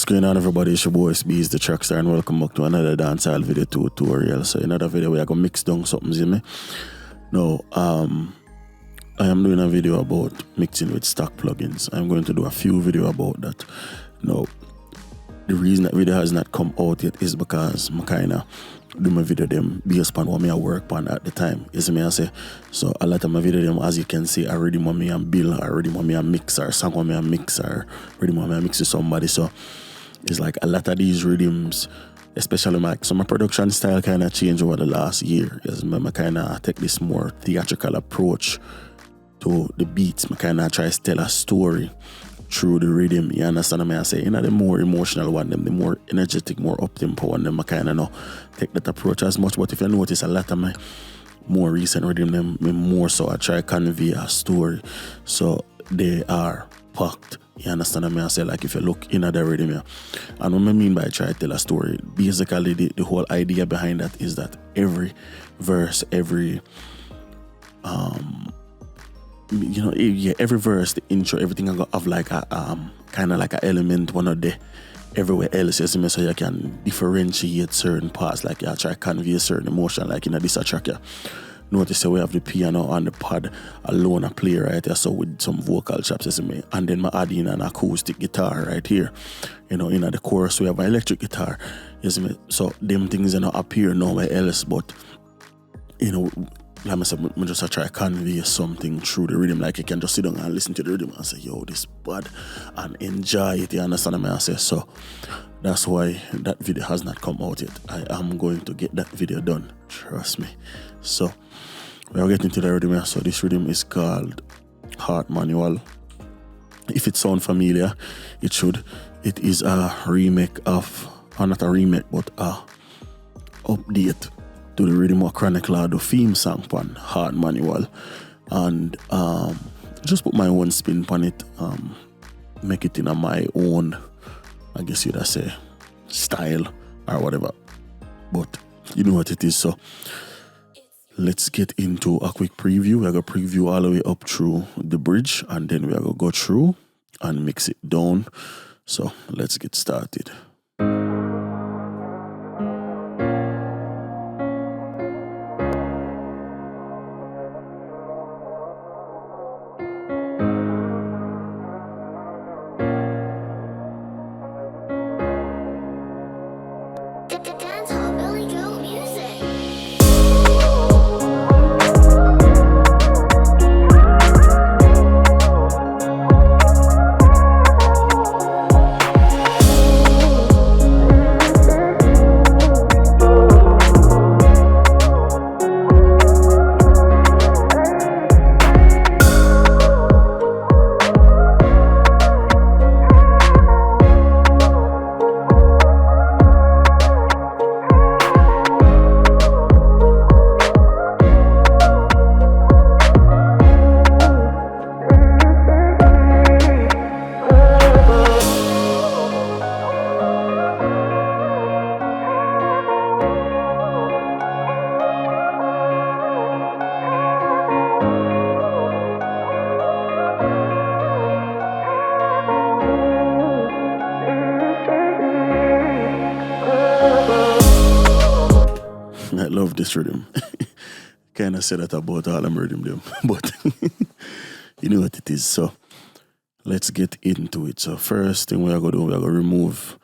Going on, everybody? It's your boy Itz-Beez-Da, TrackStar, and welcome back to another dancehall video tutorial. So another video where I go mix down something, see me? Now, I am doing a video about mixing with stock plugins. I'm going to do a few videos about that. Now, the reason that video has not come out yet is because I kind of do my video them based on what I work on at the time. You see me I say? So a lot of my video them, as you can see, I already want me and build, I already want me a mix, or song want me a mix, or already want me a mix with somebody. So it's like a lot of these rhythms, especially my production style kind of changed over the last year. Yes, I kind of take this more theatrical approach to the beats. I kind of try to tell a story through the rhythm. You understand what I say? You know, the more emotional one, them, the more energetic, more up-tempo one, them I kind of know take that approach as much. But if you notice, a lot of my more recent rhythm, them more so I try to convey a story. So they are packed. You understand what I say? Like if you look in at the rhythm, yeah. And what I mean by try to tell a story, basically the whole idea behind that is that every verse, every every verse, the intro, everything I got have like a kind of like an element one of the everywhere else, you see me, so you can differentiate certain parts, like you try to convey a certain emotion, like in this track, yeah. Notice that we have the piano and the pad alone a play right here, so with some vocal chops, you see me, and then I add in an acoustic guitar right here. You know, in the chorus we have an electric guitar, you see me, so them things appear nowhere else, but you know, like I said, I just try to convey something through the rhythm. Like you can just sit down and listen to the rhythm and say, yo, this bad, and enjoy it. You understand what I say? So that's why that video has not come out yet. I am going to get that video done. Trust me. So we are getting to the rhythm here. So this rhythm is called Heart Manual. If it sounds familiar, it should. It is a remake of, or not a remake, but a update to the Rhythm of Chronicle, the theme song on Heart Manual, and just put my own spin on it, make it in my own, I guess you'd say, style or whatever. But you know what it is. So let's get into a quick preview. We're gonna preview all the way up through the bridge, and then we're gonna go through and mix it down. So let's get started. I love this rhythm. Kind of said that about all them rhythm them, but you know what it is. So let's get into it. So first thing we are going to do, we are going to remove,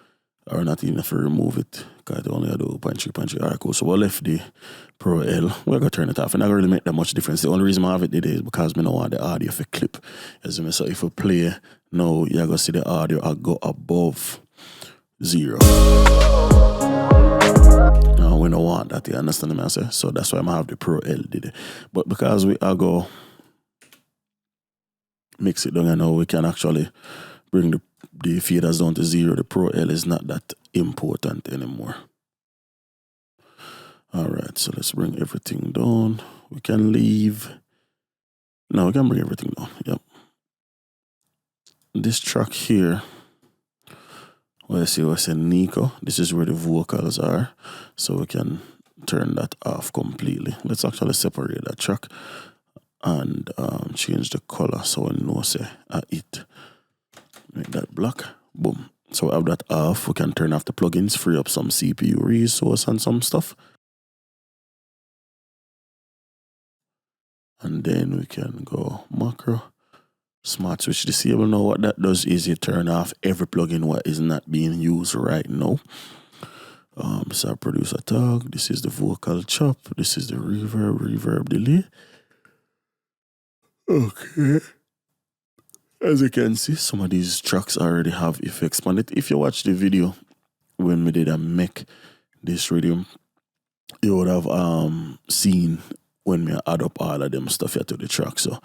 or not even if we remove it, because I only have to do punch. Alright, cool. So we left the Pro L. We're going to turn it off. And not going to really make that much difference. The only reason I have it today is because I don't want the audio for clip. As you so if we play now, you're going to see the audio will go above 0. No, we don't want that, you understand what I say? So that's why I have the Pro L did it. But because we are go mix it down, you know, we can actually bring the faders down to 0. The Pro L is not that important anymore. Alright, so let's bring everything down. We can leave. No, we can bring everything down. Yep. This track here, well, see what's in Nico. This is where the vocals are. So we can turn that off completely. Let's actually separate that track and change the color so we know say it. Make that black. Boom. So we have that off. We can turn off the plugins, free up some CPU resource and some stuff. And then we can go macro, smart switch disable. Now what that does is you turn off every plugin what is not being used right now. This is our producer tag. This is the vocal chop. This is the reverb delay. Okay. As you can see, some of these tracks already have effects on it. If you watch the video when we did a make this rhythm, you would have seen when we add up all of them stuff here to the track. So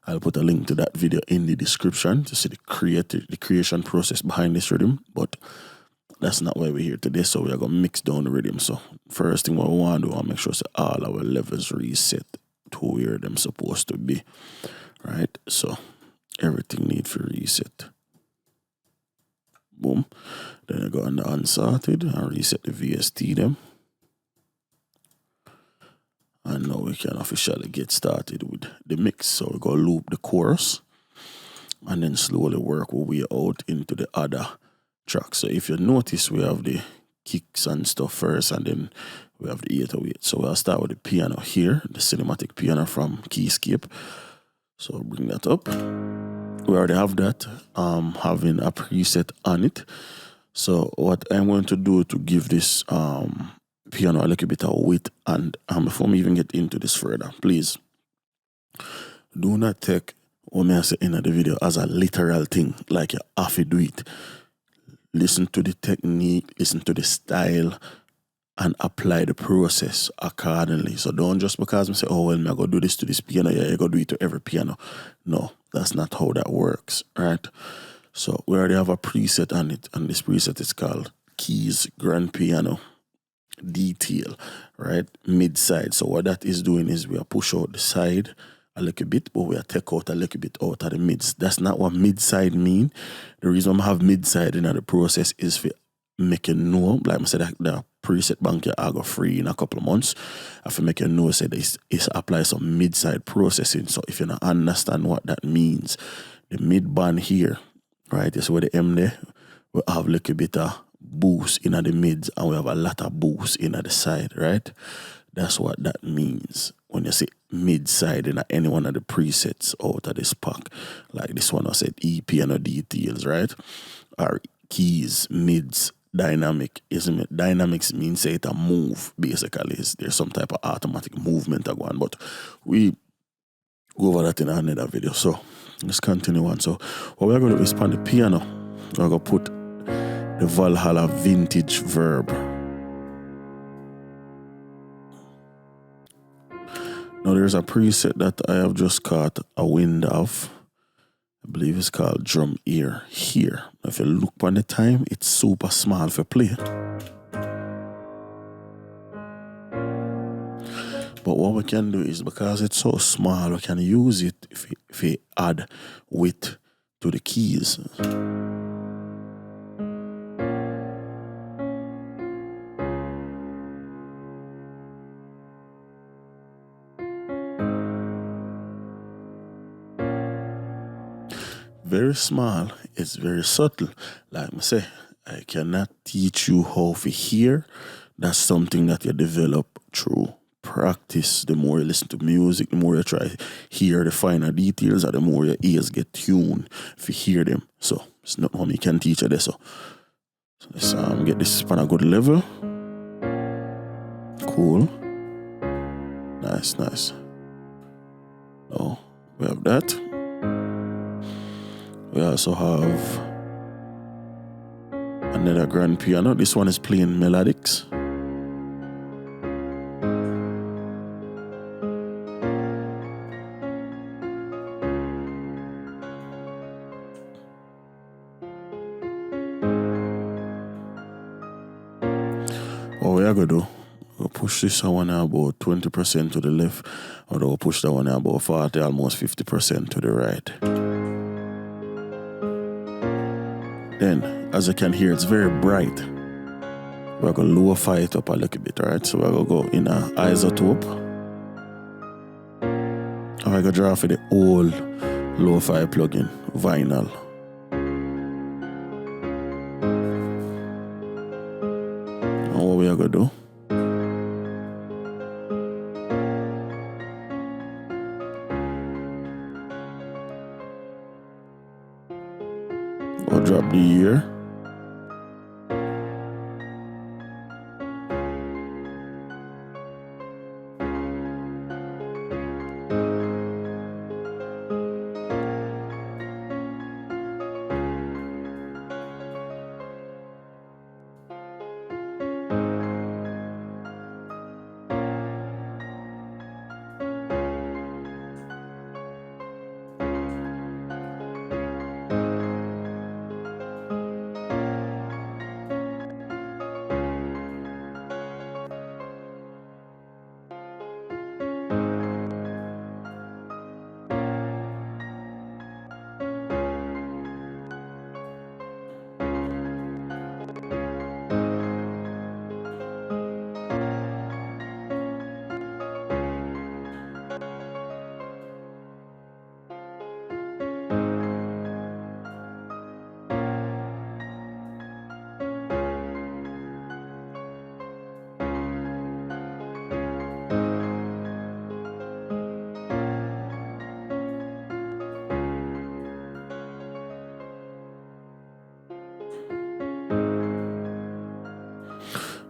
I'll put a link to that video in the description to see the creation process behind this rhythm. But that's not why we're here today. So we are going to mix down the rhythm. So first thing what we want to do, I make sure that all our levels reset to where them supposed to be. Right? So everything need for reset. Boom. Then I go on the unsorted and reset the VST them. And now we can officially get started with the mix. So we go loop the chorus and then slowly work our way out into the other tracks. So if you notice, we have the kicks and stuff first, and then we have the 808. So we'll start with the piano here, the cinematic piano from Keyscape. So bring that up. We already have that, having a preset on it. So what I'm going to do to give this piano a little bit of weight, and before we even get into this further, please do not take what I say in the video as a literal thing, like you have to do it. Listen to the technique, listen to the style, and apply the process accordingly. So don't just because I say, oh, well, I'm going to do this to this piano, yeah, you got to do it to every piano. No, that's not how that works, right? So we already have a preset on it, and this preset is called Keys Grand Piano Detail, right? Mid-side. So what that is doing is we are push out the side a little bit, but we are take out a little bit out of the mids. That's not what mid-side mean. The reason I have mid-side in the process is for make you know, like I said, that the preset bank I go free in a couple of months. I have to make you know, say this is apply some mid-side processing. So if you don't understand what that means, the mid band here, right, is where the M there, we have a little bit of boost in the mids, and we have a lot of boost in the side, right? That's what that means when you say mid-side in any one of the presets out of this pack. Like this one I said EP and the details, right? Or keys, mids, dynamic. Isn't it? Dynamics means say it a move, basically. There's some type of automatic movement going, but we go over that in another video. So let's continue on. So what we're going to do is on the piano, we're going to put the Valhalla vintage verb. Now there's a preset that I have just caught a wind of. I believe it's called drum ear here. If you look on the time, it's super small for play. But what we can do is, because it's so small, we can use it if we add width to the keys. Very small, it's very subtle. Like I say, I cannot teach you how to hear. That's something that you develop through practice. The more you listen to music, the more you try to hear the finer details, and the more your ears get tuned if you hear them. So it's not how you can teach you this. So let's get this on a good level. Cool. Nice, nice. Now we have that. We also have another grand piano. This one is playing melodics. What we are going to do, we'll push this one about 20% to the left, or we'll push that one about 40, almost 50% to the right. Then, as you can hear, it's very bright. We're going to lower it up a little bit, alright? So we're going to go in an isotope. And we're going to draw for the old lo-fi plugin, vinyl. Yeah.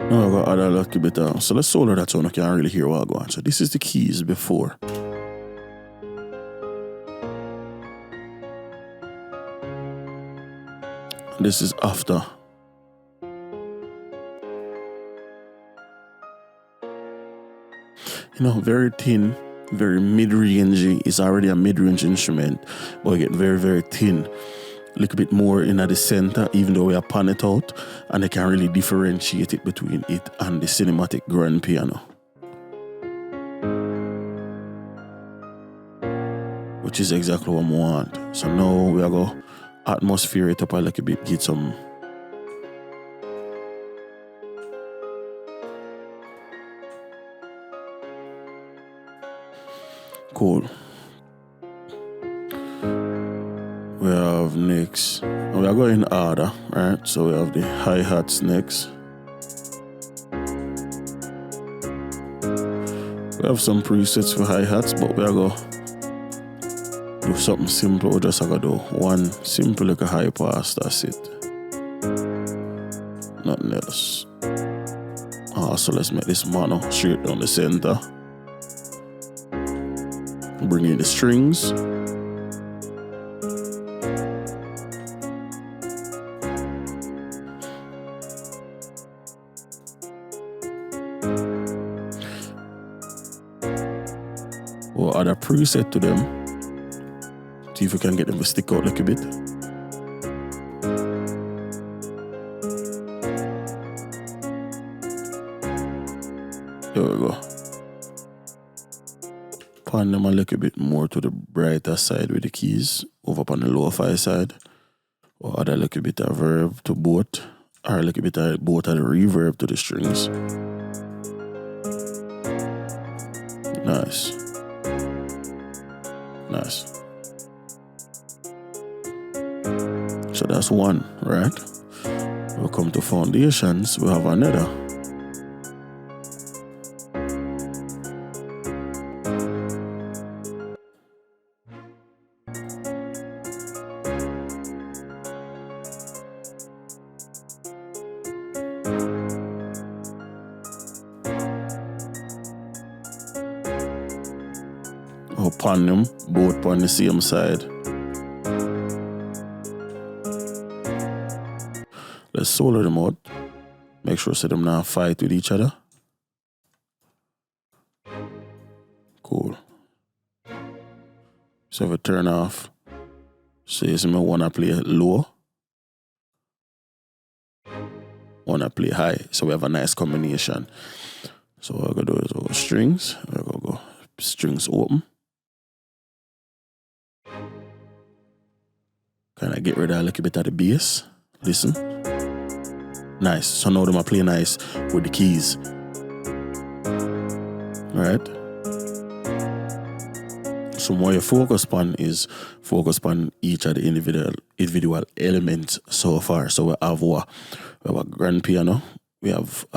Now I got add a little bit of, so let's solo that so I can't really hear what I'm going. So this is the keys before. This is after. You know, very thin, very mid-range. It's already a mid-range instrument, but we get very, very thin. A little bit more in at the center, even though we are pan it out, and they can really differentiate it between it and the cinematic grand piano, which is exactly what I want. So now we are going to atmosphere it up a little bit, get some cool. We have next, we are going in order, right? So we have the hi-hats next. We have some presets for hi-hats, but we are going to do something simple. We're just going to do one simple like a high pass, that's it. Nothing else. So let's make this mono straight down the center. Bring in the strings. We'll add a preset to them. See if we can get them to stick out like a bit. There we go. Pan them a little bit more to the brighter side with the keys, over on the lo-fi side. Or add a little bit of verb to both, or a little bit of both of the reverb to the strings. Nice. Nice. So that's one, right? We'll come to foundations, we have another. Upon them, both on the same side. Let's solo them out. Make sure so them not fight with each other. Cool. So if I turn off, so you see me wanna play low, wanna play high. So we have a nice combination. So what I'm gonna do is go strings. We're gonna go strings open. Kind of get rid of a little bit of the bass. Listen. Nice. So now them are playing nice with the keys. Right? So what you focus on is focus on each of the individual elements so far. So we have a grand piano, we have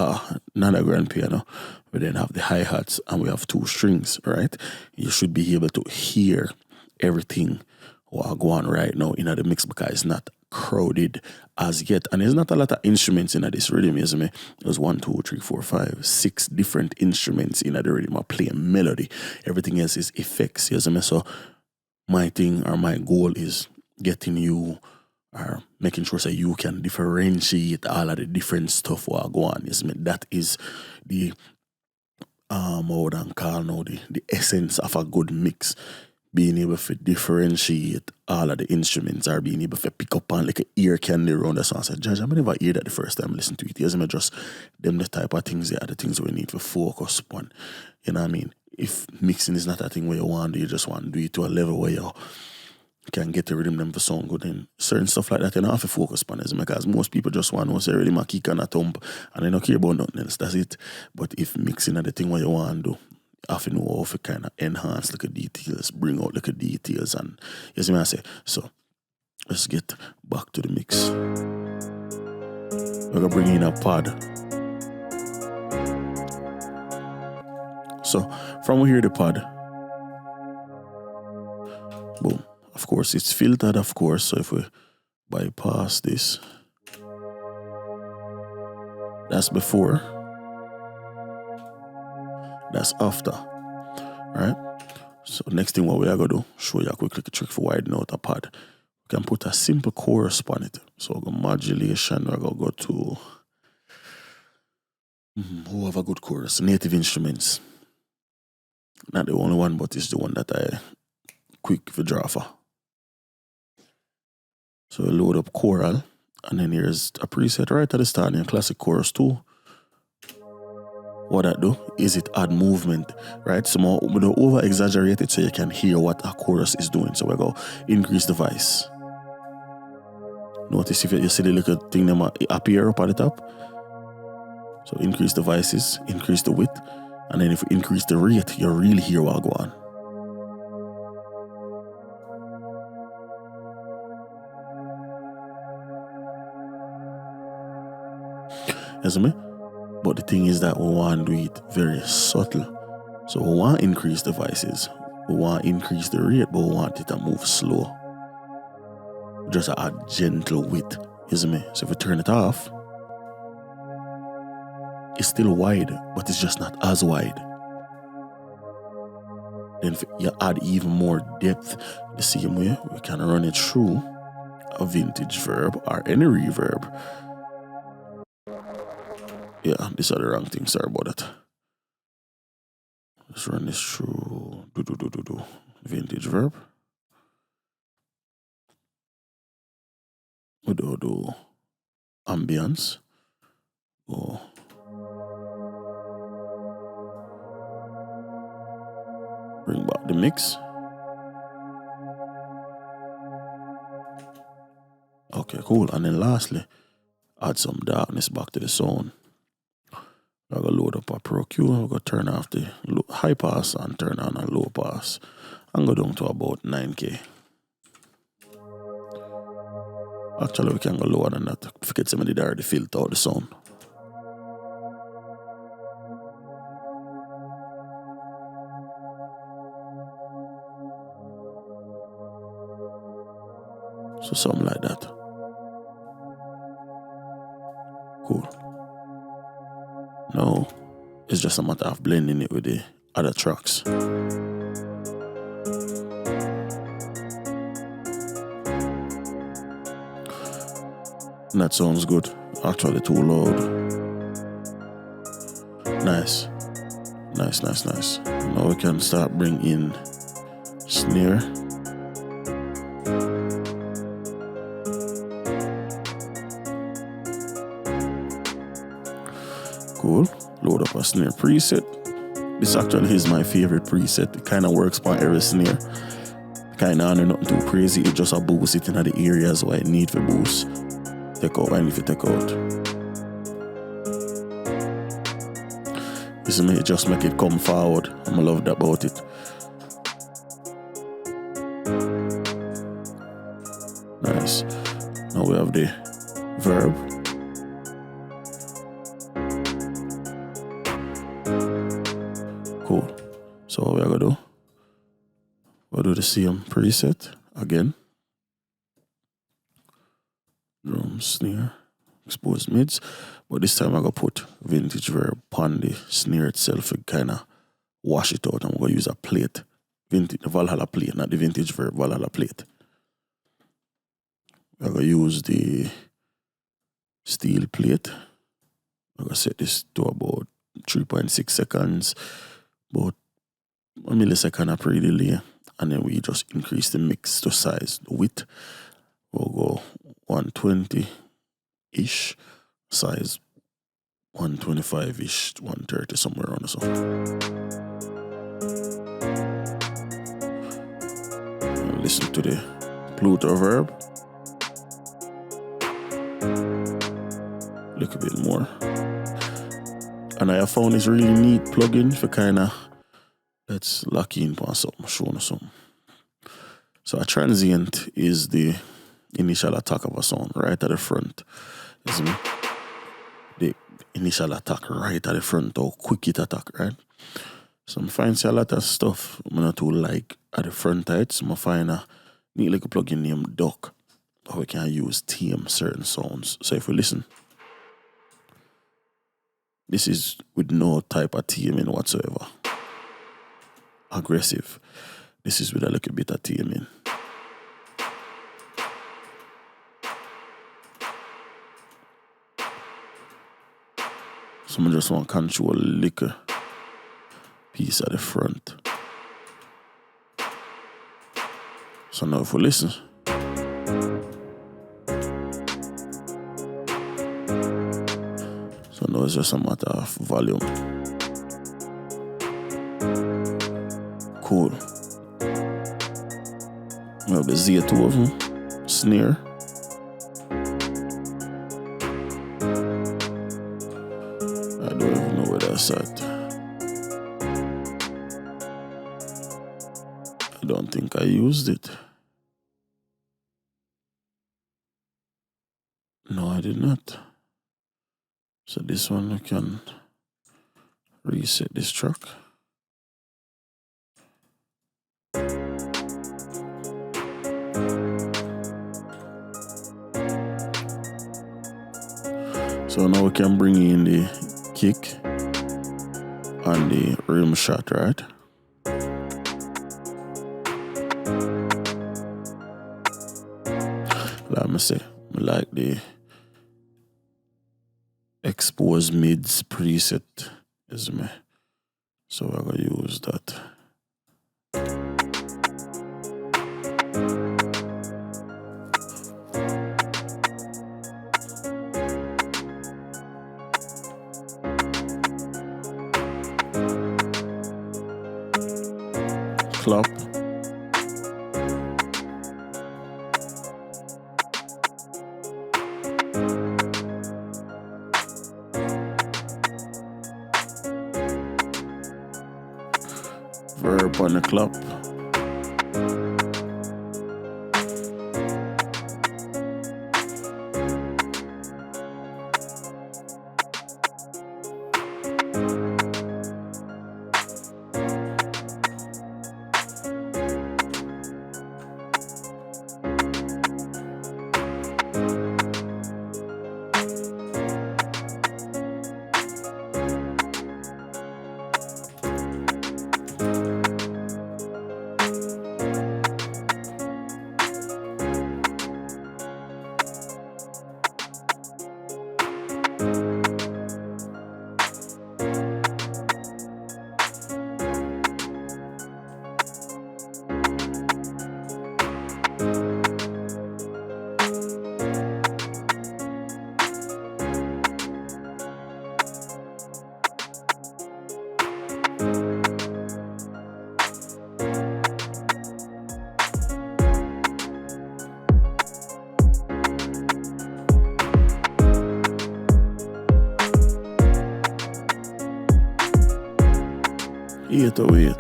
another grand piano, we then have the hi-hats, and we have two strings, right? You should be able to hear everything what go on right now in the mix because it's not crowded as yet. And there's not a lot of instruments in this rhythm, you see me? There's 1, 2, 3, 4, 5, 6 different instruments in the rhythm. I play a melody. Everything else is effects, you see me? So my thing or my goal is getting you or making sure that you can differentiate all of the different stuff what go on. You see me? That is the how would I call now the essence of a good mix. Being able to differentiate all of the instruments or being able to pick up on like an ear candy around the song. I said, Judge, I never hear that the first time I listen to it. You see me? Just them the type of things are the things we need to focus on. You know what I mean? If mixing is not a thing where you want to do, you just want to do it to a level where you can get the rhythm them to sound good, and certain stuff like that you don't have to focus on it, because most people just want to say rhythm a kick and a thump and they don't care about nothing else. That's it. But if mixing are the thing what you want to do, you have to know how to kind of enhance like details, bring out like details, and you see me I say. So let's get back to the mix. We're gonna bring in a pad. So from here the pad, boom. Of course, it's filtered, of course, so if we bypass this, that's before, that's after, right? So next thing what we are going to do, show you a quick trick for widening out a pad. We can put a simple chorus on it. So we'll go modulation, we're going to go to, who have a good chorus? Native Instruments. Not the only one, but it's the one that I quick for draw for. So we load up choral, and then here's a preset right at the start in classic chorus 2. What that do is it add movement, right? So we don't over exaggerate it so you can hear what a chorus is doing. So we go increase the voice. Notice if you see the little thing that appear up at the top. So increase the voices, increase the width, and then if we increase the rate, you really hear what go on. You see me? But the thing is that we want to do it very subtle. So we want to increase the voices. We want to increase the rate, but we want it to move slow. Just add gentle width. You see me? So if we turn it off, it's still wide, but it's just not as wide. Then if you add even more depth the same way, we can run it through a vintage verb or any reverb. Yeah, these are the wrong things. Sorry about that. Let's run this through vintage verb. We do ambience. Go. Bring back the mix. Okay, cool. And then lastly, add some darkness back to the sound. I'm going to load up a Pro Q. I'm going to turn off the high pass and turn on a low pass. And go down to about 9K. Actually, we can go lower than that. Forget somebody there, the filter out the sound. So something like that. Cool. Now, it's just a matter of blending it with the other tracks. That sounds good. Actually too loud. Nice. Nice. Now we can start bringing in snare. Cool. Load up a snare preset. This actually is my favorite preset. It kind of works for every snare. Kind of nothing too crazy. It just a boost it in the areas where it need for boost. Take out and if you take out. You see me, it just make it come forward. I love that about it. Nice. Now we have the verb. Cool. So what we're gonna do? We'll do the same preset again. drum, snare, exposed mids. But this time I gotta put vintage verb on the snare itself to kind of wash it out. I'm gonna use a plate, vintage Valhalla plate, not the vintage verb, Valhalla plate. I'm gonna use the steel plate. I'm gonna set this to about 3.6 seconds, about a millisecond of pre-delay, and then we just increase the mix to size. The width we'll go 120-ish, size 125-ish, 130, somewhere around so. Listen to the Pluto verb. A little bit more. And I have found this really neat plugin for kind of, let's lock in on something, show you something. So a transient is the initial attack of a sound right at the front. You see me? The initial attack right at the front, or quick it attack, right? So I find a lot of stuff I'm not too like at the front height. So I find a neat little plugin named Duck, how we can use tame certain sounds. So if we listen, this is with no type of taming whatsoever. Aggressive. This is with a little bit of taming. So I just want to control a little piece at the front. So now if we listen, so now it's just a matter of volume. Cool. We have the Z2 of them, snare. I don't even know where that's at. I don't think I used it. No, I did not. So this one we can reset this track. So now we can bring in the kick and the rim shot, right? Let me say, I like the exposed mids preset, isn't me? So I'm gonna use that. Clap. Verb on the clap. Eat or wait.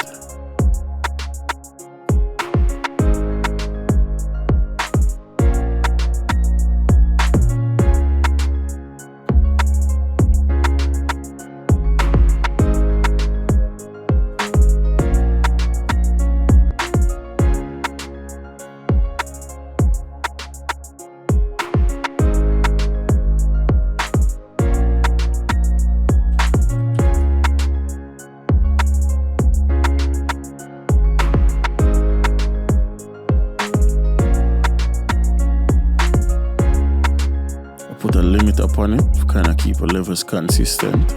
on it to kind of keep our levels consistent.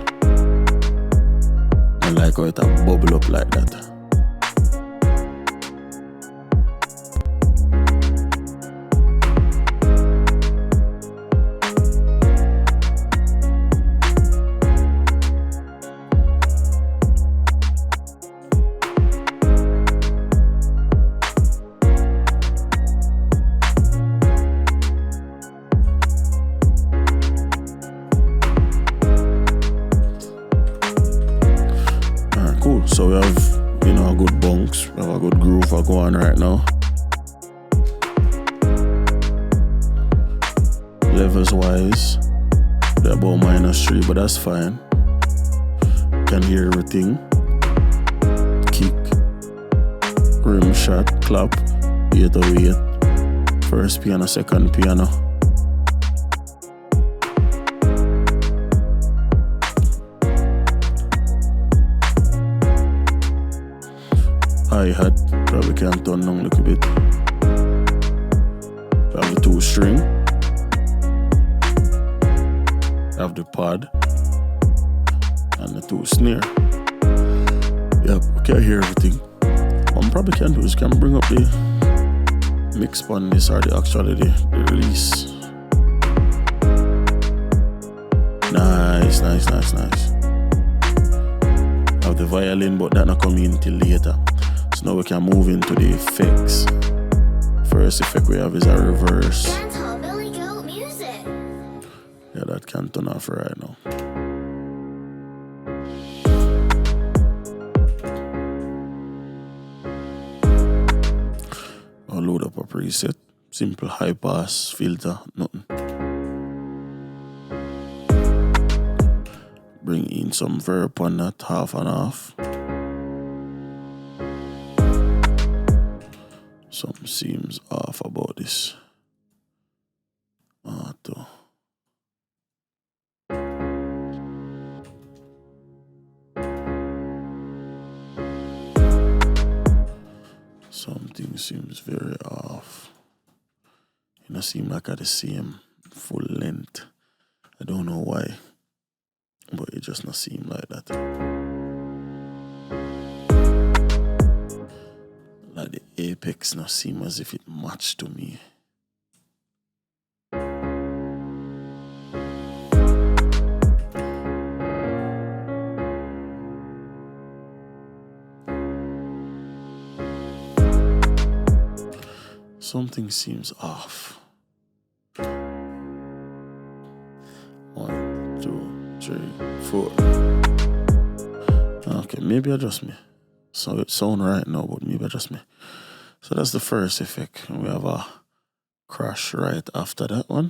I like how it bubble up like that. So we have, a good bunks, we have a good groove going right now. Levels wise, they're about -3, but that's fine. Can hear everything. Kick, rim shot, clap, 808. First piano, second piano. Hi-hat, probably can turn down a little bit. Have the 2-string. Have the pad. And the 2 snare. Yep, we can hear everything. What I probably can do is can bring up the mix on this or the release. Nice. Have the violin, but that not coming in till later. So now we can move into the effects. First effect we have is a reverse. Dancehall music. Yeah, that can turn off right now. I'll load up a preset. Simple high pass filter, nothing. Bring in some verb on that, half and half. Something seems off about this. Auto. Something seems very off. It doesn't seem like at the same full length. I don't know why, but it just not seem like that. Like the apex not seem as if it matched to me. Something seems off. 1, 2, 3, 4. Okay, maybe adjust me. So it sound right now, but maybe adjust me. So that's the first effect. And we have a crash right after that one.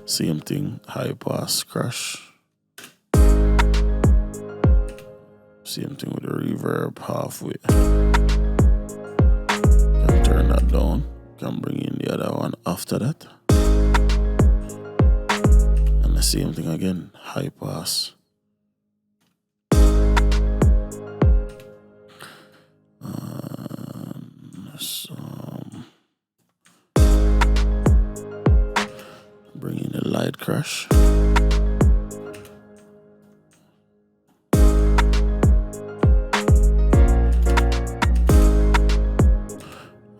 Same thing, high pass crash. Same thing with the reverb halfway. Can turn that down. Can bring in the other one after that. And the same thing again, high pass. Bring in a light crash.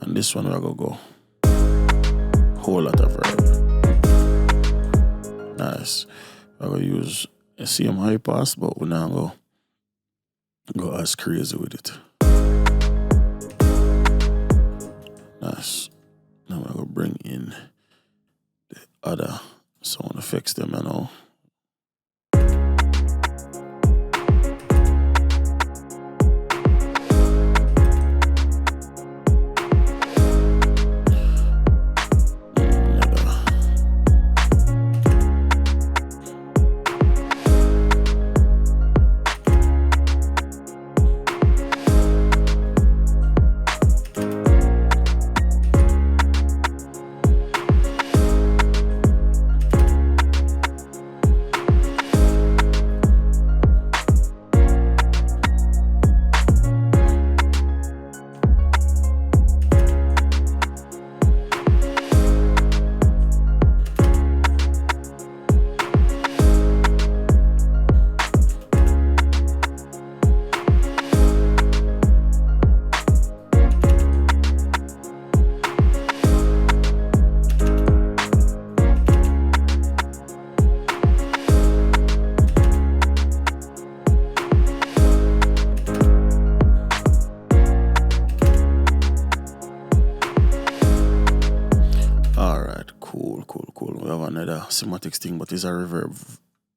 And this one we're gonna go whole lot of verb. Nice. I'm gonna use a same high pass, but we're not gonna go as crazy with it. Nice. Now we're gonna bring in the other sound effects them and all. acymatics thing, but it's a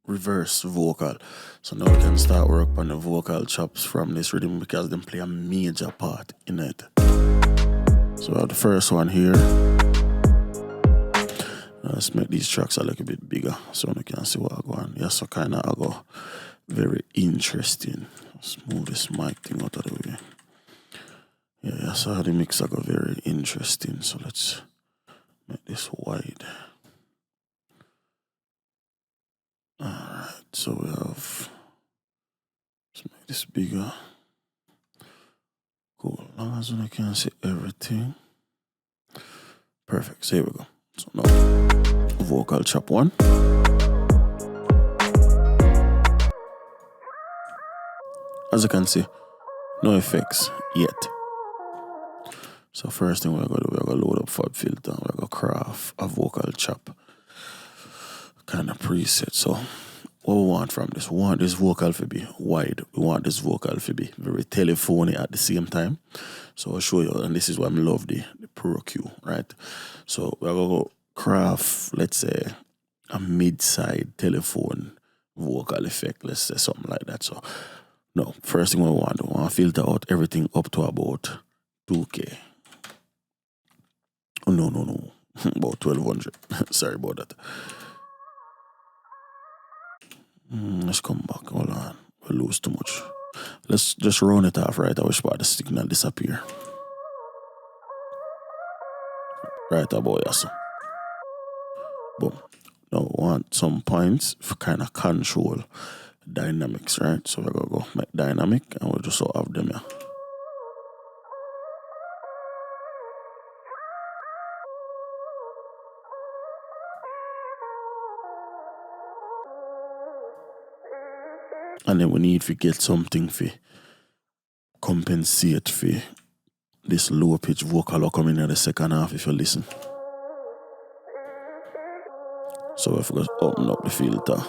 reverse vocal. So now we can start work on the vocal chops from this rhythm because they play a major part in it. So we have the first one here. Let's make these tracks a little bit bigger so we can see what I go on. Yeah, so kind of I go very interesting. Let's move this mic thing out of the way. Yeah, so the mix I go very interesting. So let's make this wide. Alright, so we have, let's make this bigger. Cool, as long as I can see everything. Perfect, so here we go. So now, vocal chop 1. As you can see, no effects yet. So first thing we're going to do, we're going to load up Fab Filter. We're going to craft a vocal chop kind of preset. So what we want from this, we want this vocal to be wide. We want this vocal to be very telephony at the same time. So I'll show you, and this is why I love the Pro Q, right? So we're going to go craft, let's say, a mid-side telephone vocal effect, let's say something like that. So no, first thing we want to filter out everything up to about 2K. Oh, no. About 1200. Sorry about that. Let's come back. Hold on. We lose too much. Let's just round it off right away. Spot the signal disappear. Right about here, so. Boom. Now we want some points for kind of control dynamics, right? So we're going to go make dynamic and we'll just have them here. And then we need to get something for compensate for this low pitch vocal coming in the second half if you listen. So if we just open up the filter.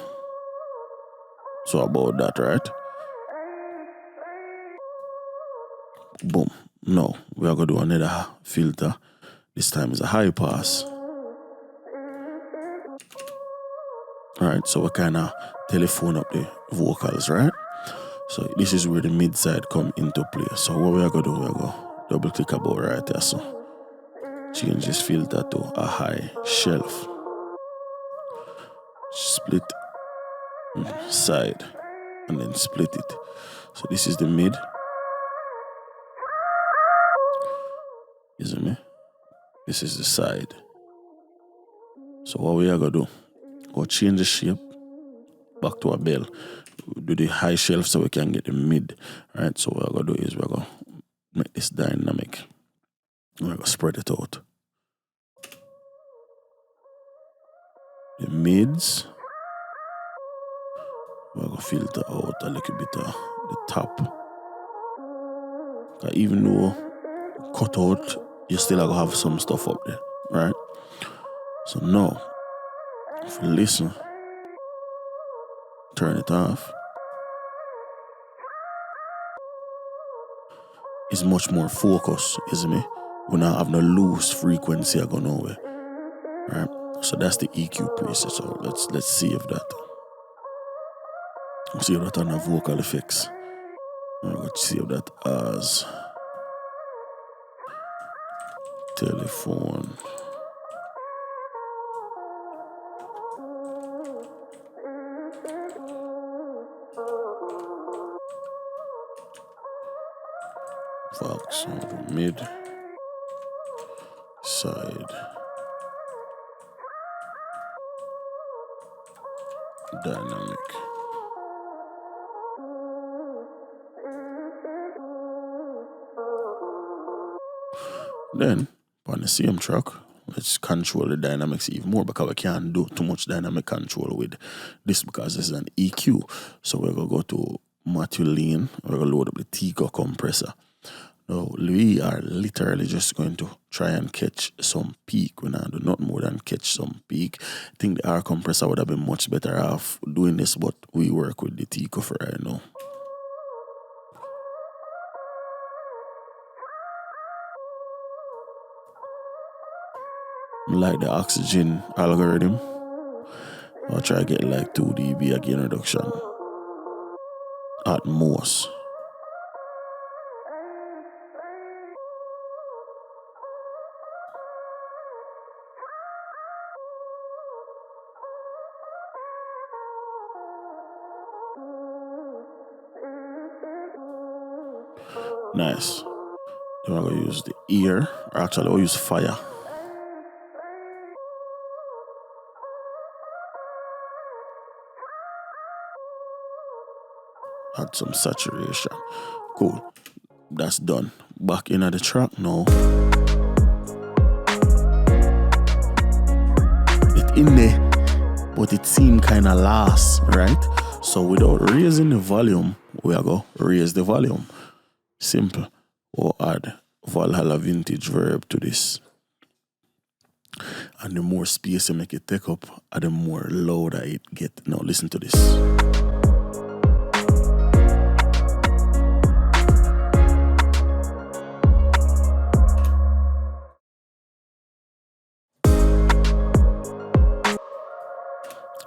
So about that, right? Boom. Now we are going to do another filter. This time is a high pass. Alright, so we kind of telephone up the vocals, right? So this is where the mid side come into play. So what we are going to do, we are going to double click about right there. So change this filter to a high shelf. Split side and then split it. So this is the mid. You see me? This is the side. So what we are going to do, go change the shape back to a bell. Do the high shelf so we can get the mid. Right? So what we're going to do is we're going to make this dynamic. We're going to spread it out. The mids. We're going to filter out a little bit of the top. Even though cut out, you still going to have some stuff up there. Right? So now, if you listen, turn it off. It's much more focused, isn't it? We don't have no loose frequency going nowhere. Right? So that's the EQ preset. So let's save that. Save that on the vocal effects. I'm going to save that as telephone. Fox mid side dynamic. Then on the same track, let's control the dynamics even more because we can't do too much dynamic control with this because this is an EQ. So we're gonna go to Matthew Lane, we're gonna load up the Tico compressor. Now we are literally just going to try and catch some peak. We're not do nothing more than catch some peak. I think the R compressor would have been much better off doing this, but we work with the Tico for right now. Like the oxygen algorithm. I'll try to get like 2 dB again reduction. At most. Nice. Then I'm going to use the ear, or actually I'll use fire. Add some saturation. Cool. That's done. Back into the track now. It's in there, but it seemed kind of last, right? So without raising the volume, we are going to raise the volume. Simple. Or add Valhalla vintage verb to this. And the more space you make it take up, and the more louder it get. Now listen to this.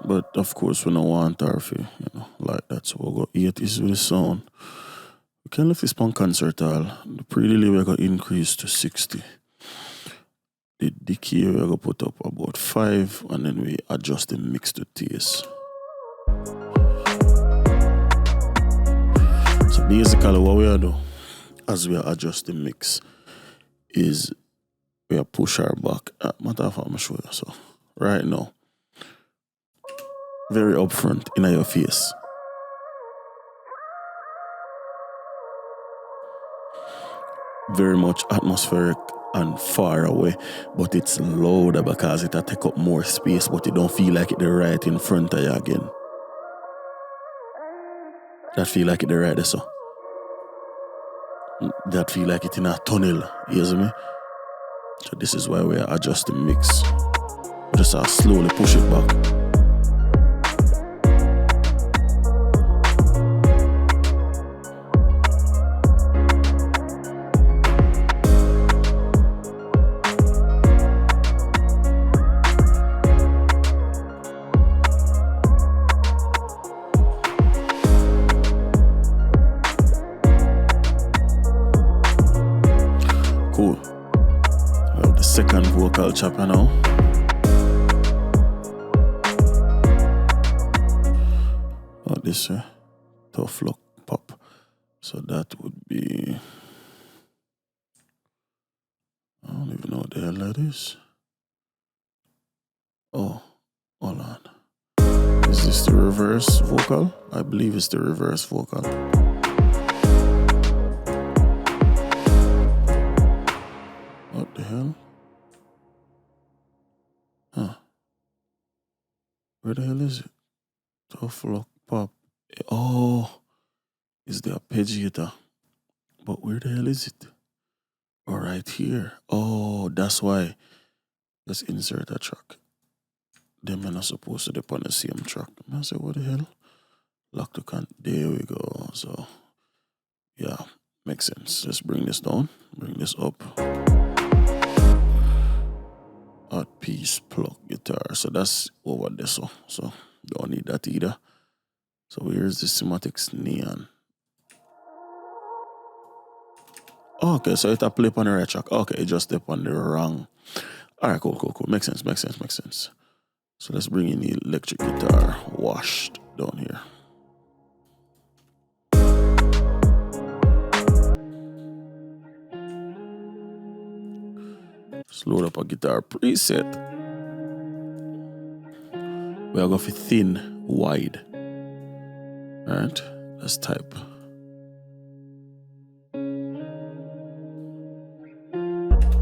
But of course we don't want our fee, like that. So we'll go 8 is with the sound. We can lift this on concert hall. The pre-delay we're going to increase to 60. The decay we're going to put up about 5, and then we adjust the mix to taste. So basically what we are doing as we adjust the mix is we are push our back. Matter of fact, I'm sure. So right now, very upfront in your face. Very much atmospheric and far away, but it's louder because it'll take up more space, but it don't feel like it's right in front of you again. That feel like it's right there, so. That feel like it's in a tunnel, you see me? So this is why we are adjusting mix. We just slowly push it back. Cool. We have the second vocal chopper now. Oh, this tough look pop. So that would be. I don't even know what the hell that is. Oh, hold on. Is this the reverse vocal? I believe it's the reverse vocal. What the hell? Huh. Where the hell is it? Tough look pop. Oh, is the arpeggiator. But where the hell is it? Oh, right here. Oh, that's why. Let's insert a track. Them are not supposed to be on the same track. I say, what the hell? Lock the con. There we go. So, yeah, makes sense. Let's bring this down. Bring this up. Hot piece plug guitar. So that's over there. So don't need that either. So here's the Cymatics Neon. Okay, so it'll play on the right track. Okay, it just step on the wrong. Alright, cool. Makes sense. So let's bring in the electric guitar washed down here. Let's load up a guitar preset. We are going for thin, wide. Alright, let's type.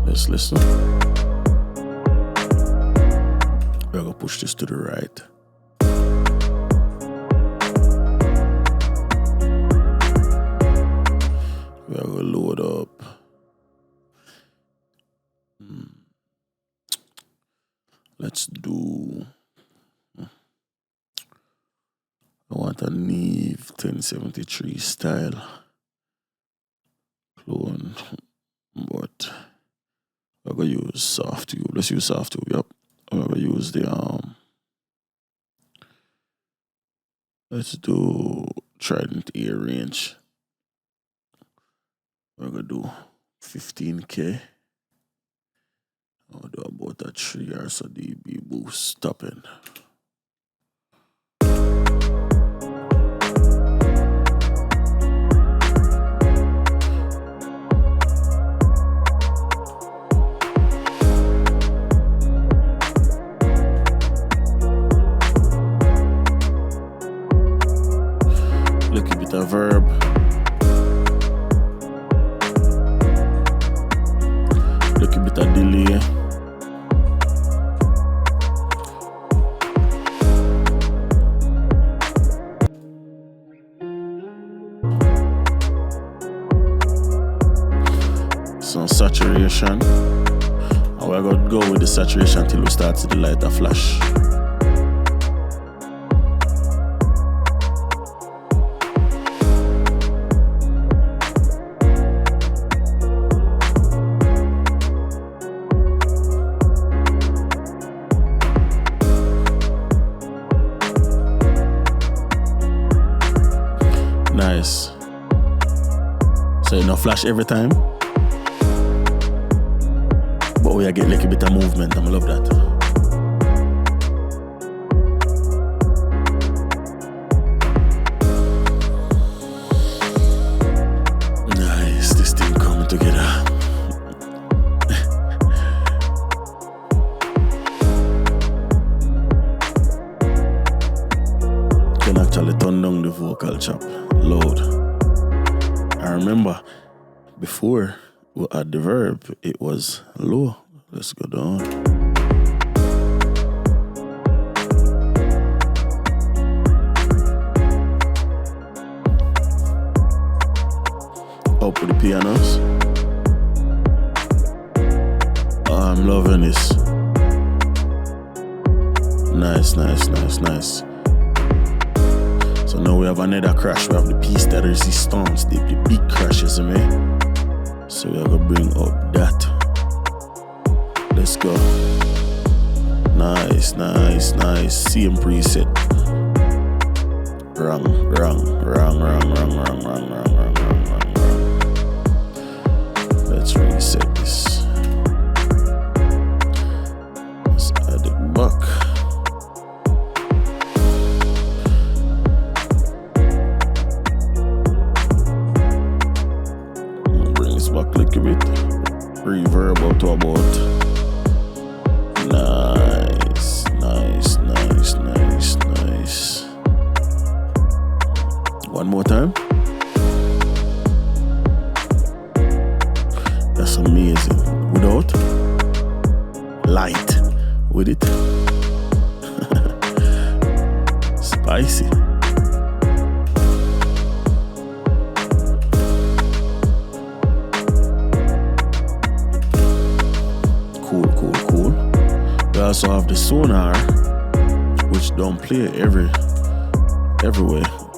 Let's listen. We're going to push this to the right. We're going to load up. Let's do. I want a Neve 1073 style clone, but we're going to use soft tube. Let's use soft tube, yep. We're going to use the Let's do Trident ear range. We're gonna do 15K. I'll do about a 3 or so dB boost stopping. Little bit of verb. Little bit of delay. Some saturation. And we're going to go with the saturation till we start to the lighter flash. Nice. So you know flash every time. But we get like a bit of movement, and I love that. Nice, this thing coming together. Can actually turn down the vocal chop loud. I remember before we had the verb, it was low. Let's go down. Up with the pianos. Oh, I'm loving this. Nice, nice, nice, nice. So now we have another crash. We have the piece that resistance, the big crashes, man. So we are gonna bring up that. Let's go. Nice, nice, nice. Same preset. Wrong. Let's reset this. Let's add it back. Bring this back a little bit. Reverb up to about. Nice, nice, nice, nice, nice. One more time. That's amazing. Without light with it. Spicy. Cool. We also have the sonar, which don't play everywhere.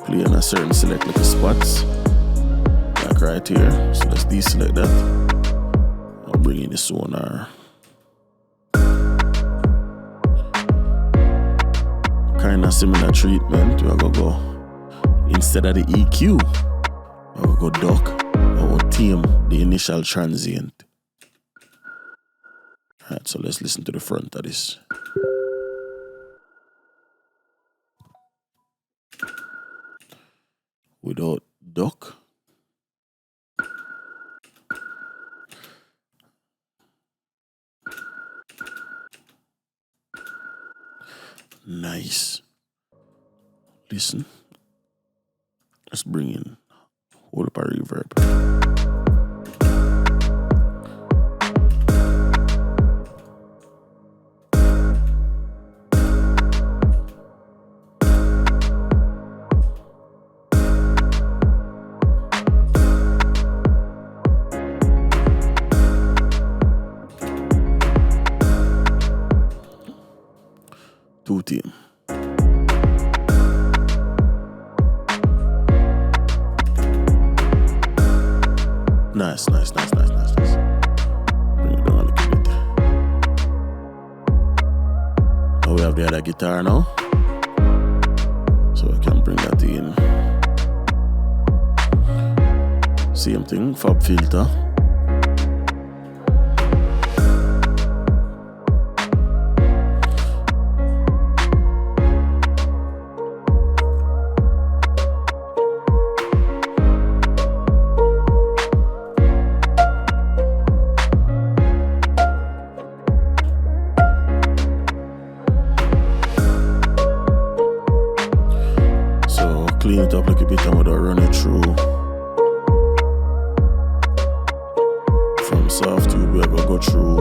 Play in a certain select little spots, like right here. So let's deselect that. I'll bring in the sonar. Kind of similar treatment. We're gonna go instead of the EQ, we're gonna go duck. We're gonna tame the initial transient. Alright, so let's listen to the front of this. Without duck. Nice. Listen. Let's bring in all up our reverb. Two team. Nice. Bring it down a little bit. Now we have the other guitar now. So we can bring that Same thing, Fab Filter. Clean it up like a bit and we'll run it through. From soft tube we're gonna go through.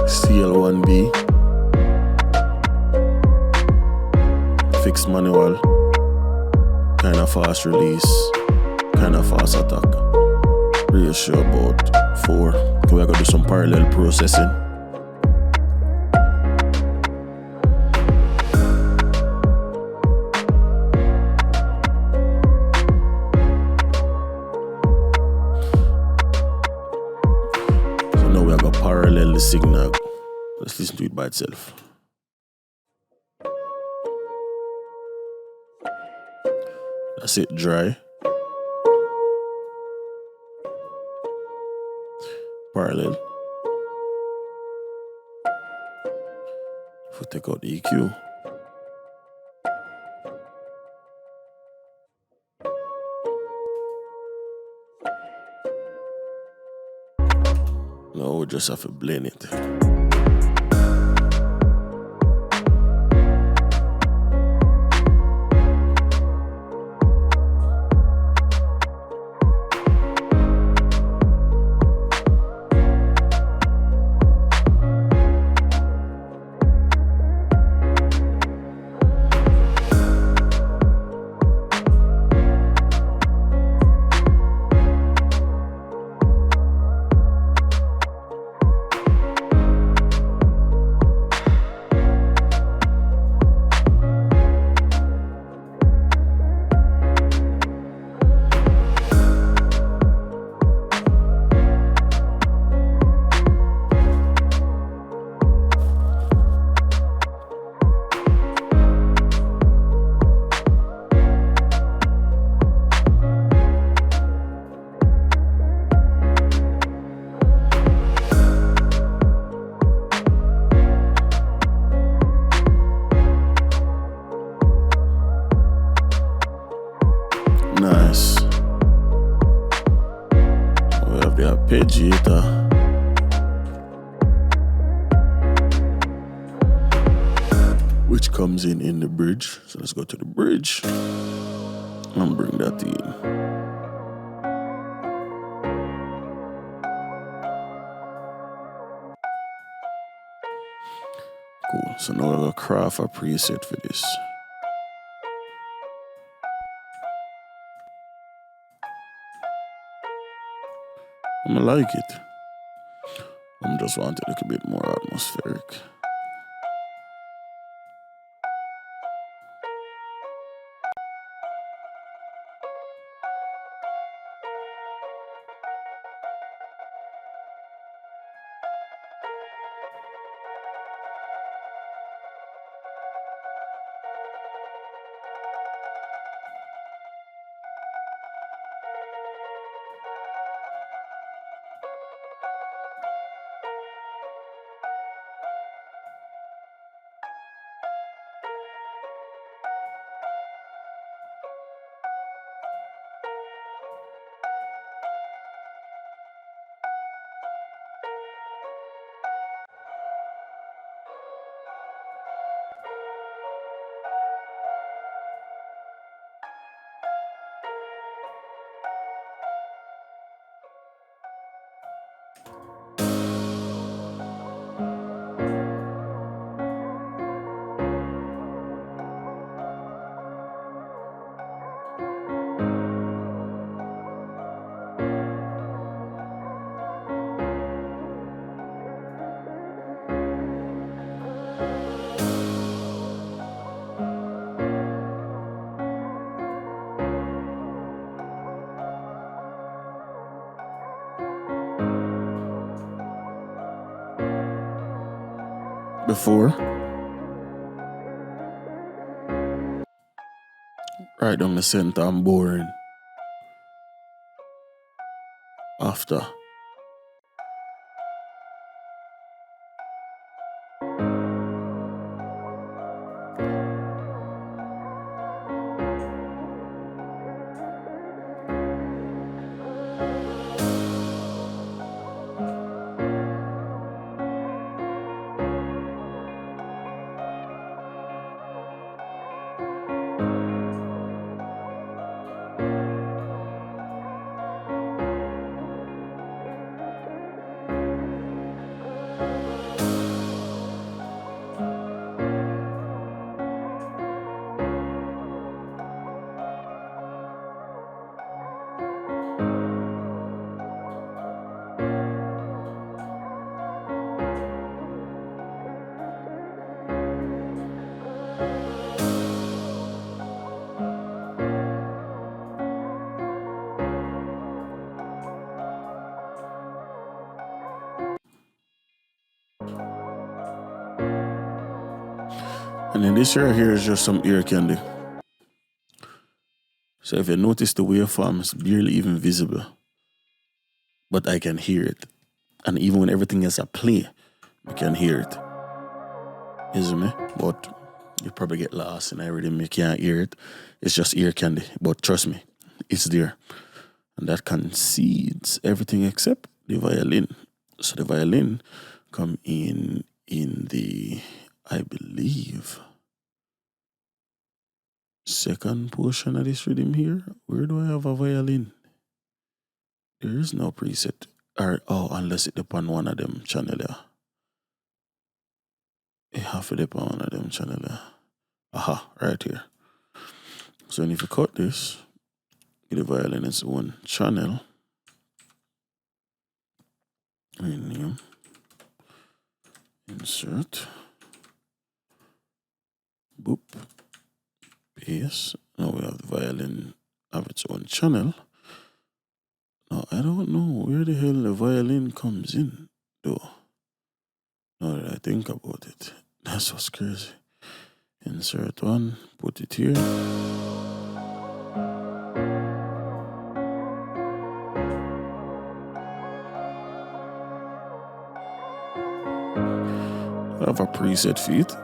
CL1B. Fixed manual. Kinda fast release. Kinda fast attack. Ratio about 4. Okay, we're gonna do some parallel processing. So now we're gonna parallel the signal. Let's listen to it by itself. That's it, dry. Parallel. If we take out the EQ, now we just have to blend it. Nice. We have the arpeggiator. Which comes in the bridge. So let's go to the bridge and bring that in. Cool. So now we're gonna craft a preset for this. I like it. I just want it a little bit more atmospheric. Before right down the center and boring. After. And then this right here is just some ear candy. So if you notice the waveform is barely even visible, but I can hear it. And even when everything is at play, I can hear it. Is me? But you probably get lost in everything, you can't hear it. It's just ear candy. But trust me, it's there. And that concedes everything except the violin. So the violin come in the, I believe, second portion of this rhythm here. Where do I have a violin? There is no preset. Or, unless it depend on one of them channel there. It have to depend on one of them channel there. Aha, right here. So if you cut this, get the violin its own channel. Rename. Insert. Boop. Paste. Now we have the violin have its own channel. Now I don't know where the hell the violin comes in though. Now that I think about it. That's what's crazy. Insert one, put it here. I have a preset for it.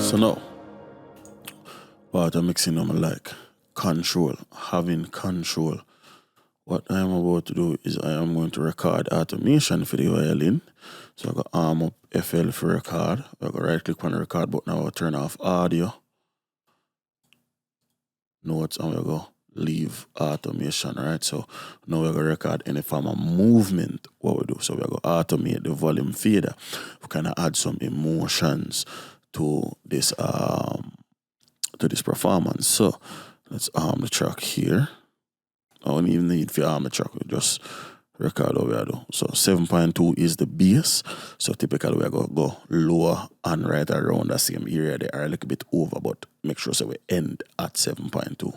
So now, part of mixing them like control, having control. What I am about to do is I am going to record automation for the violin. So I go arm up FL for record. I go right click on the record button. I will turn off audio, notes, and we go leave automation, right? So now we're going to record any form of movement, what we do. So we're going to automate the volume fader. We kind of add some emotions to this performance. So let's arm the track here. I don't even need to arm the track, we just record what we do. So 7.2 is the bass. So typically we're going to go lower and right around the same area. They are a little bit over, but make sure so we end at 7.2.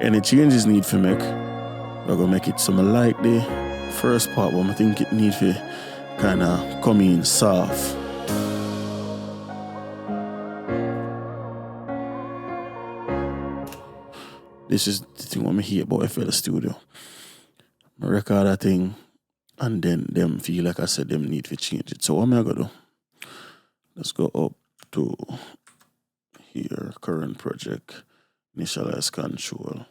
Any changes need to make, we're going to make it something like the first part, but I think it needs to kind of come in soft. this is the thing when I hear about FL Studio. I record that thing and then them feel like I said them need to change it. So what am I gonna do? Let's go up to here, current project, initialize control.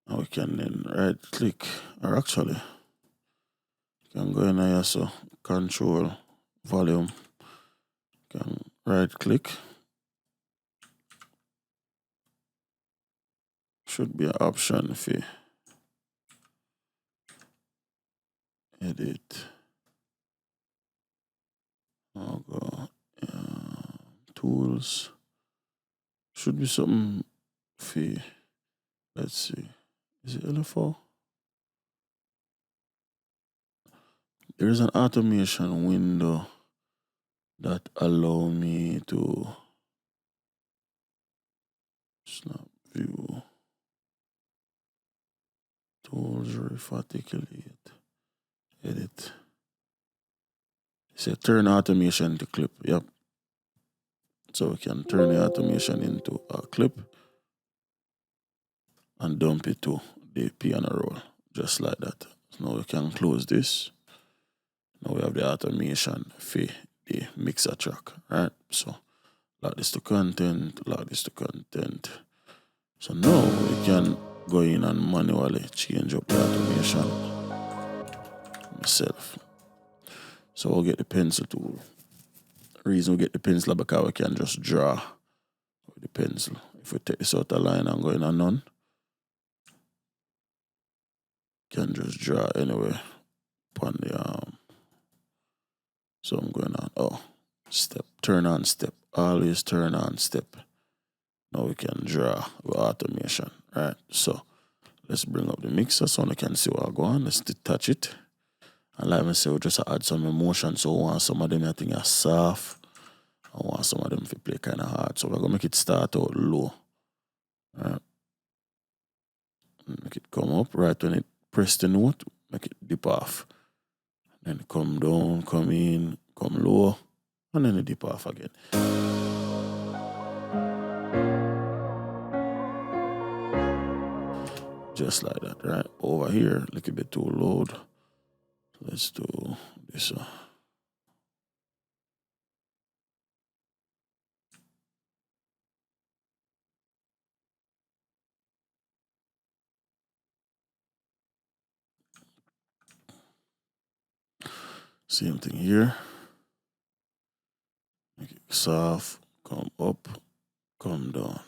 And we can then right click, or actually you can go in here, so control volume, you can right click. Should be an option for edit. I'll go tools. Should be something for, let's see, is it LFO? There is an automation window that allow me to snap view tools, riff, articulate, edit. Say turn automation to clip. Yep. So we can turn the automation into a clip and dump it to the piano roll, just like that. So now we can close this. Now we have the automation for the mixer track, right? So lock this to content, lock this to content. So now we can go in and manually change up the automation myself. So we'll get the pencil tool. The reason we get the pencil because we can just draw with the pencil. If we take this out of line and go in and none, can just draw anywhere upon the so I'm going on step, turn on step, always turn on step. Now we can draw with automation, right? So let's bring up the mixer so we can see what I go on. Let's detach it. And like I said, we just add some emotion. So I want some of them I think are soft. I want some of them to play kind of hard. So we're gonna make it start out low. Right? Make it come up right when it press the note, make it dip off. Then come down, come in, come low, and then it dip off again. Just like that, right? Over here, a little bit too loud. Let's do this. Same thing here. Make it soft, come up, come down.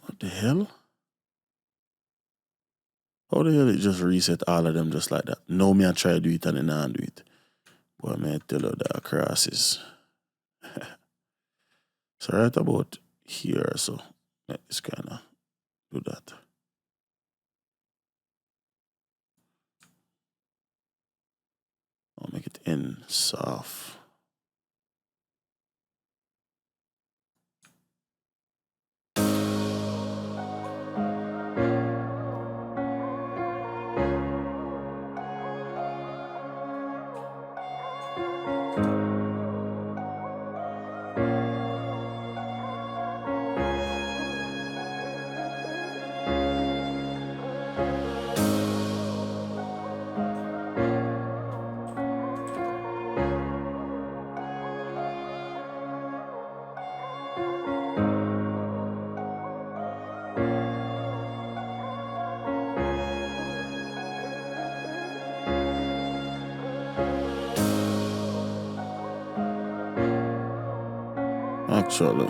What the hell? How the hell it just reset all of them just like that? No, me I try to do it and then I do it. Boy, may I tell you that crosses. So right about here, so let this kind of do that. I'll make it in soft. Actually,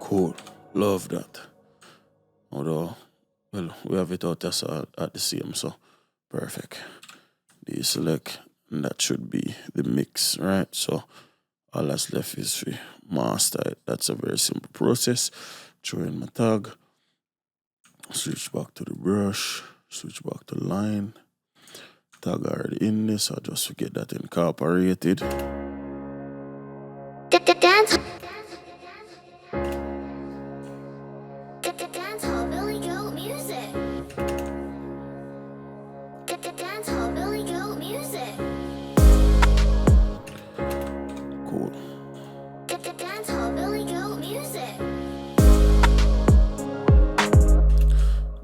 cool. Love that. Although, well, we have it out as at the same, so perfect. Deselect And that should be the mix, right? So all that's left is for master it. That's a very simple process. Throw in my tag, switch back to the brush, switch back to line. Tag already in this, I'll just get that incorporated. Dancehall Billy Goat music. Dancehall Billy Goat music. Cool. Dancehall Billy Goat music.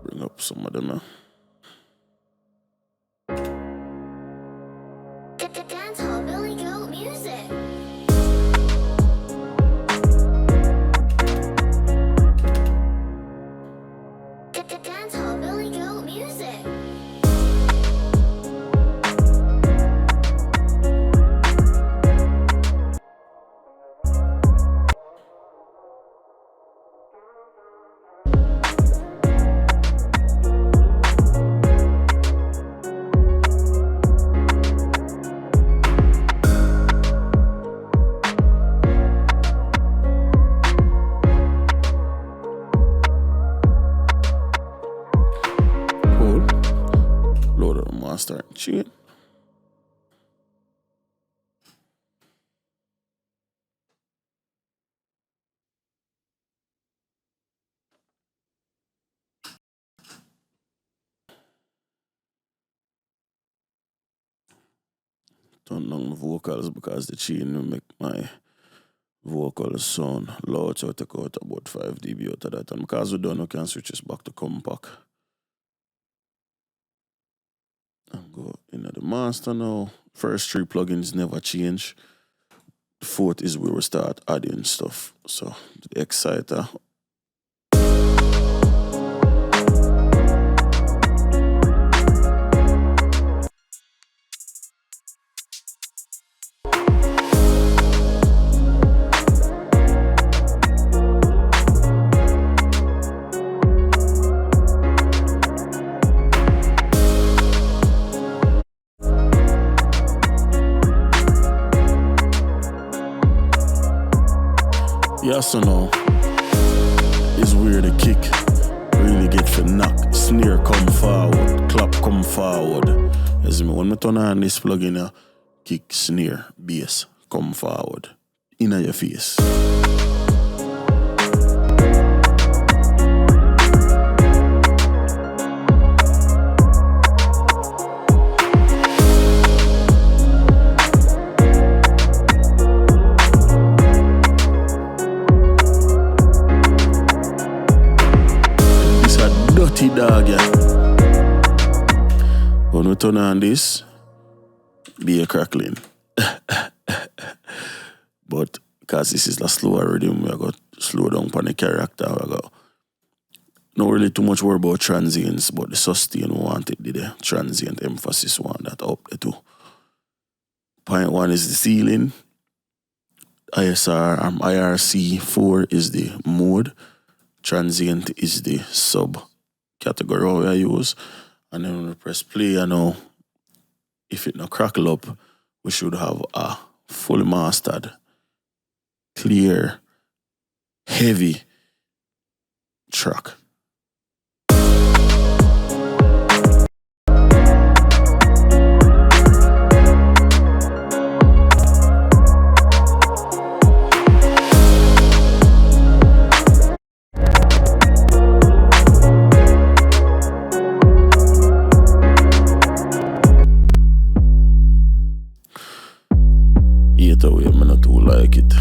Bring up some of them now. Dancehall Billy Goat music. Dancehall Billy Goat music. Cool. Load up the master and chain. Turn down my vocals because the chain will make my vocals sound loud, so I take out about 5 dB out of that. And because we're done, we can switch this back to compact. And go into the master now. First 3 plugins never change. The 4th is where we start adding stuff. So the exciter. Yeah, so now is where the kick really get for knock. Snare come forward, clap come forward. You see me? When I turn on this plugin here, kick, snare, bass come forward. Inna your face. Dirty dog, yeah. When we turn on this, be a crackling. But because this is a slower rhythm, we are going to slow down on the character. We are not really too much worry about transients, but the sustain we want it, the transient emphasis one that up the two. Point 1 is the ceiling. ISR IRC4 is the mode. Transient is the sub category we use. And then when we press play, I know if it not crackle up, we should have a fully mastered, clear, heavy track. Either way, I'm not too like it.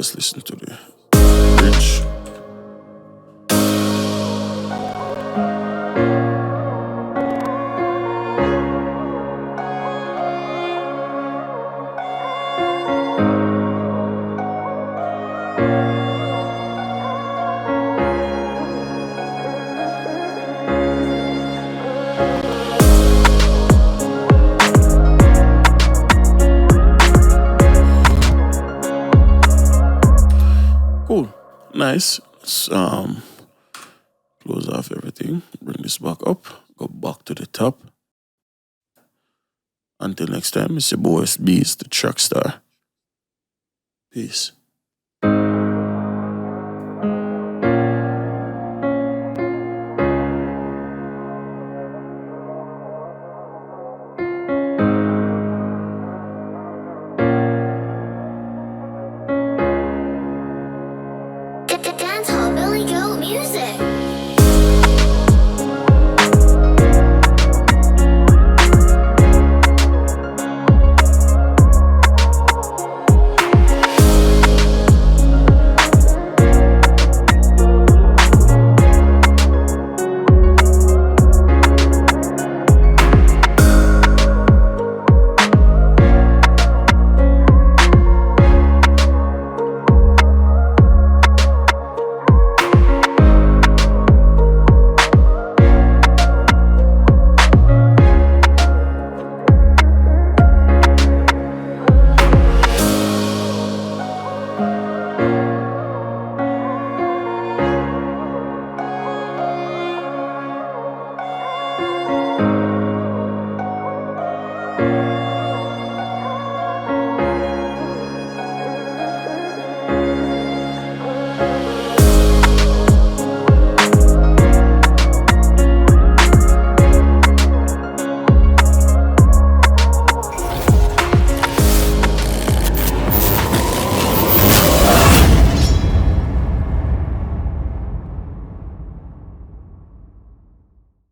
let's listen to the bridge. Cool. Nice. Let's close off everything. Bring this back up. Go back to the top. Until next time, it's your boy Itz-Beez-Da, the TrackStar. Peace.